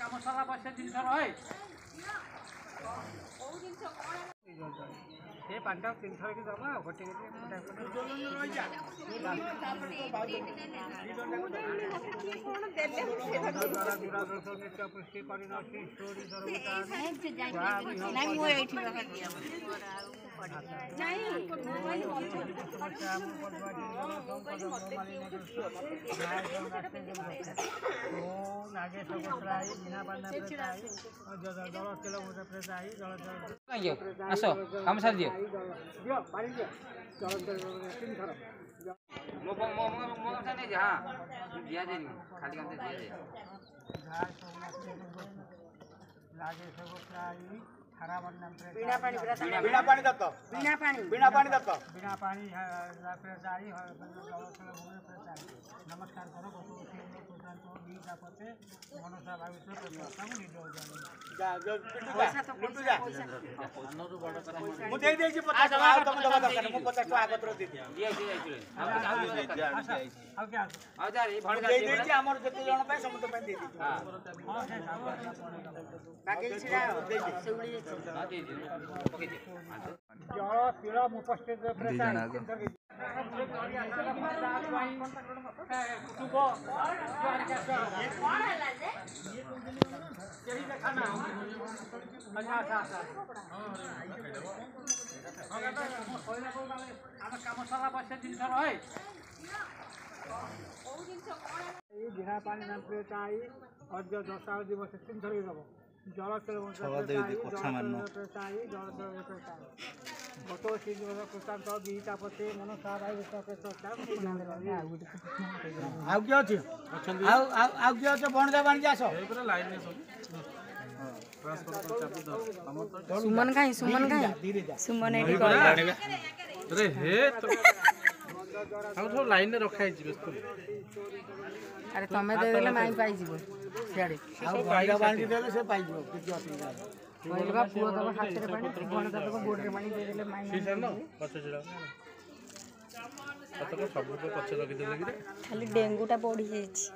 काम सारा बस जिन रहे से पाटा 3 थर की दबा गोटे आस काम सार दियो बिना पानी दत्त नमस्कार करो मनसा जल तीर उपस्थित काम सारा बस जिन रहे बिना पानी अर्घ्य दशा दिवस 3 थर दब जल गत कृतांत गीता पते मनसा सुमन खाई सुमन लाइन रखा अरे तमें देदेले माई पाई जीवो सियाड़े से पाई किसी असुविधा कहले बा पुओ दब हाथ रे पानी कोन दब बोर्ड रे पानी देदेले माई खाली डेंगूटा बढ़ी जाइछि।